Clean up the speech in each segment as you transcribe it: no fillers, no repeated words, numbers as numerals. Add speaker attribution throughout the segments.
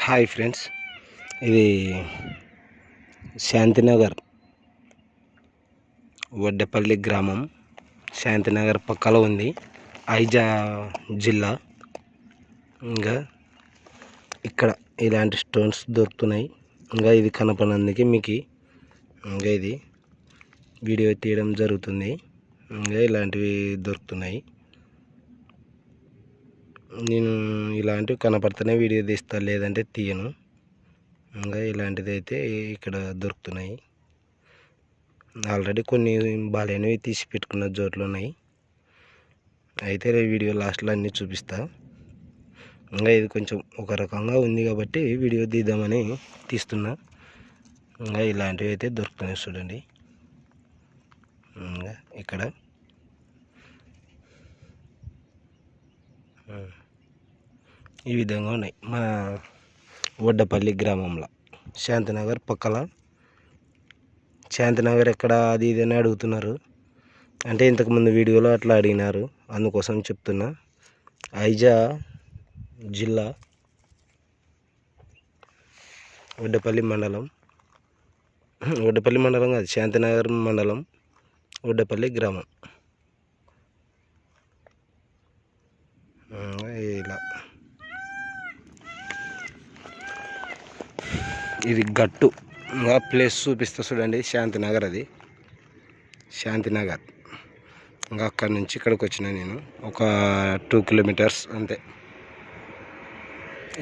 Speaker 1: Hi friends, ఇది శాంతినగర్ వడ్డేపల్లి గ్రామం. శాంతినగర్ పక్కలో ఉంది, ఐజా జిల్లా. ఇంకా ఇక్కడ ఇలాంటి స్టోన్స్ దొరుకుతున్నాయి. ఇంకా ఇది కనపడినందుకు మీకు ఇంకా ఇది వీడియో తీయడం జరుగుతుంది. ఇంకా ఇలాంటివి దొరుకుతున్నాయి. నేను ఇలాంటివి కనపడితేనే వీడియో తీస్తా, లేదంటే తీయను. ఇంకా ఇలాంటిది అయితే ఇక్కడ దొరుకుతున్నాయి. ఆల్రెడీ కొన్ని బాగాలేనివి తీసి పెట్టుకున్న జోట్లు ఉన్నాయి. అయితే వీడియో లాస్ట్లో అన్నీ చూపిస్తా. ఇంకా ఇది కొంచెం ఒక రకంగా ఉంది కాబట్టి వీడియో తీద్దామని తీస్తున్నా. ఇంకా ఇలాంటివి అయితే దొరుకుతున్నాయి చూడండి. ఇంకా ఇక్కడ ఈ విధంగా ఉన్నాయి మన వడ్డేపల్లి గ్రామంలో. శాంతినగర్ పక్కల. శాంతినగర్ ఎక్కడ అది ఇది అని అడుగుతున్నారు. అంటే ఇంతకుముందు వీడియోలో అట్లా అడిగినారు, అందుకోసం చెప్తున్నా. ఐజా జిల్లా, వడ్డేపల్లి మండలం. వడ్డేపల్లి మండలం కాదు, శాంతినగర్ మండలం, వడ్డేపల్లి గ్రామం. ఇలా ఇది గట్టు. ఇంకా ప్లేస్ చూపిస్తా చూడండి. శాంతినగర్, అది శాంతినగర్. ఇంకా అక్కడి నుంచి ఇక్కడికి వచ్చిన నేను ఒక 2 కిలోమీటర్స్ అంతే.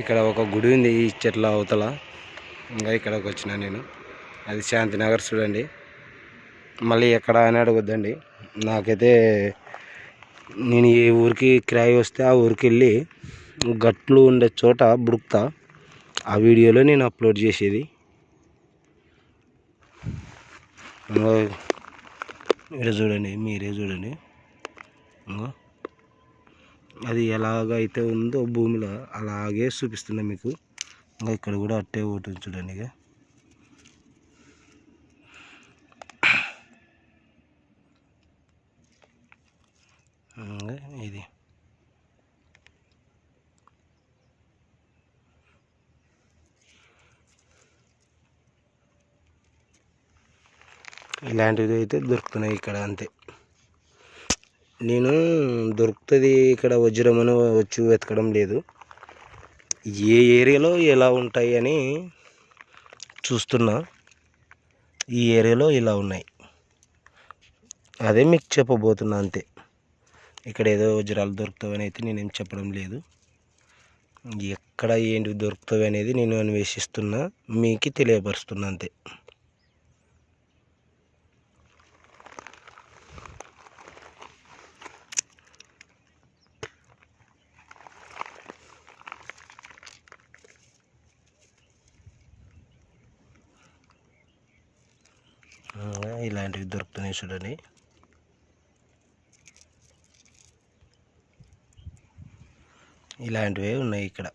Speaker 1: ఇక్కడ ఒక గుడి ఉంది ఈ చెట్ల అవతల. ఇంకా ఇక్కడికి వచ్చిన నేను. అది శాంతినగర్ చూడండి. మళ్ళీ ఎక్కడ అని అడగొద్దండి. నాకైతే నేను ఏ ఊరికి కిరాయి వస్తే ఆ ఊరికి వెళ్ళి గట్లు ఉండే చోట బుడుకుతా. ఆ వీడియోలో నేను అప్లోడ్ చేసేది. మీరు చూడండి, మీరే చూడండి. అది ఎలాగైతే ఉందో భూమిలో అలాగే చూపిస్తున్నా మీకు. ఇంకా ఇక్కడ కూడా అట్టే ఒకటి చూడండి. ఇక ఇది ఇలాంటివి అయితే దొరుకుతున్నాయి ఇక్కడ అంతే. నేను దొరుకుతుంది ఇక్కడ వజ్రమని వచ్చి వెతకడం లేదు. ఏ ఏరియాలో ఎలా ఉంటాయి అని చూస్తున్నా. ఈ ఏరియాలో ఇలా ఉన్నాయి, అదే మీకు చెప్పబోతున్నా అంతే. ఇక్కడ ఏదో వజ్రాలు దొరుకుతావని అయితే నేనేం చెప్పడం లేదు. ఎక్కడ ఏంటి దొరుకుతావి అనేది నేను అన్వేషిస్తున్నా, మీకు తెలియపరుస్తున్నా అంతే. ఇలాంటివి దొరుకుతున్నాయి చూడండి. ఇలాంటివే ఉన్నాయి ఇక్కడ.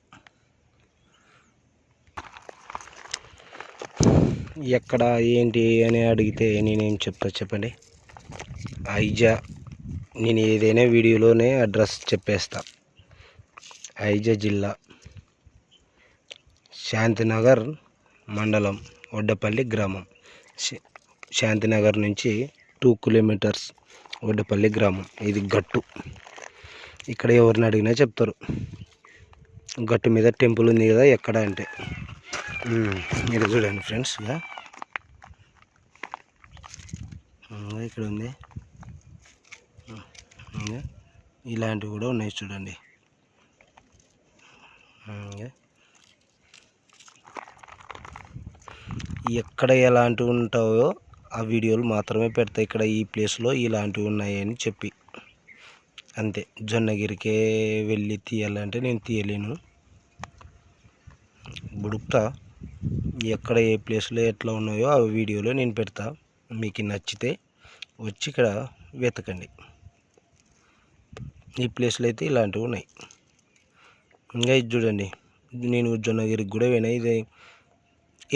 Speaker 1: ఎక్కడ ఏంటి అని అడిగితే నేనేం చెప్తా చెప్పండి. ఐజా, నేను ఏదైనా వీడియోలోనే అడ్రస్ చెప్పేస్తా. ఐజా జిల్లా, శాంతినగర్ మండలం, వడ్డేపల్లి గ్రామం. శాంతినగర్ నుంచి 2 కిలోమీటర్స్ వడ్డేపల్లి గ్రామం. ఇది గట్టు. ఇక్కడ ఎవరిని అడిగినా చెప్తారు. గట్టు మీద టెంపుల్ ఉంది కదా ఎక్కడ అంటే. మీరు చూడండి ఫ్రెండ్స్, ఇక్కడ ఉంది. ఇలాంటివి కూడా ఉన్నాయి చూడండి. ఎక్కడ ఎలాంటివి ఉంటాయో ఆ వీడియోలు మాత్రమే పెడతాయి. ఇక్కడ ఈ ప్లేస్లో ఇలాంటివి ఉన్నాయి అని చెప్పి అంతే. జొన్నగిరికే వెళ్ళి తీయాలంటే నేను తీయలేను. బుడుకుతా. ఎక్కడ ఏ ప్లేస్లో ఎట్లా ఉన్నాయో ఆ వీడియోలో నేను పెడతా. మీకు నచ్చితే వచ్చి ఇక్కడ వెతకండి. ఈ ప్లేస్లో అయితే ఇలాంటివి ఉన్నాయి. ఇంకా ఇది చూడండి, నేను జొన్నగిరికి కూడా పోయినా. ఇది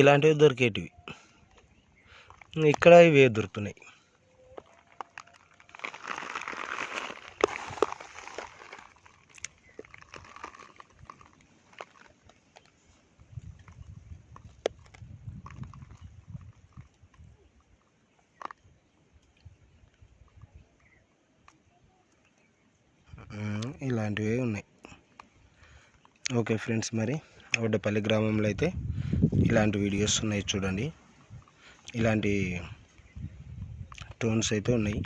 Speaker 1: ఇలాంటివి దొరికేటివి ఇక్కడ ఇవే దొరుకుతున్నాయి. ఇలాంటివి ఉన్నాయి. ఓకే ఫ్రెండ్స్, మరి వడ్డపల్లి గ్రామంలో అయితే ఇలాంటి వీడియోస్ ఉన్నాయి చూడండి. ఇలాంటి టోన్స్ అయితే ఉన్నాయి.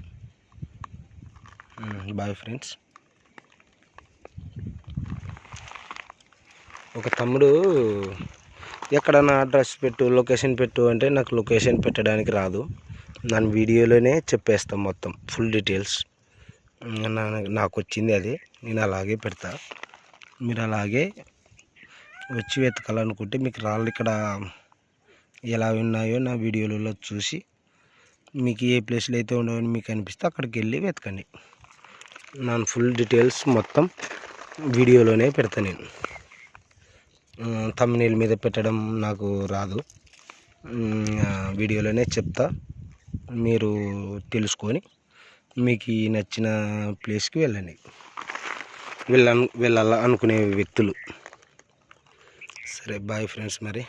Speaker 1: Boy friends. ఒక తమ్ముడు ఎక్కడన్నా అడ్రస్ పెట్టు, లొకేషన్ పెట్టు అంటే నాకు లొకేషన్ పెట్టడానికి రాదు. నేను వీడియోలోనే చెప్పేస్తాను మొత్తం ఫుల్ డీటెయిల్స్. నాకు వచ్చింది అదే, నేను అలాగే పెడతా. మీరు అలాగే వచ్చి వెతకాలనుకుంటే మీకు రాళ్ళు ఇక్కడ ఎలా ఉన్నాయో నా వీడియోలలో చూసి మీకు ఏ ప్లేస్లో అయితే ఉండవని మీకు అనిపిస్తే అక్కడికి వెళ్ళి వెతకండి. నేను ఫుల్ డీటెయిల్స్ మొత్తం వీడియోలోనే పెడతా. నేను థంబ్నెయిల్ మీద పెట్టడం నాకు రాదు, వీడియోలోనే చెప్తా. మీరు తెలుసుకొని మీకు నచ్చిన ప్లేస్కి వెళ్ళండి, వెళ్ళాలనుకునే వ్యక్తులు. సరే బాయ్ ఫ్రెండ్స్. మరి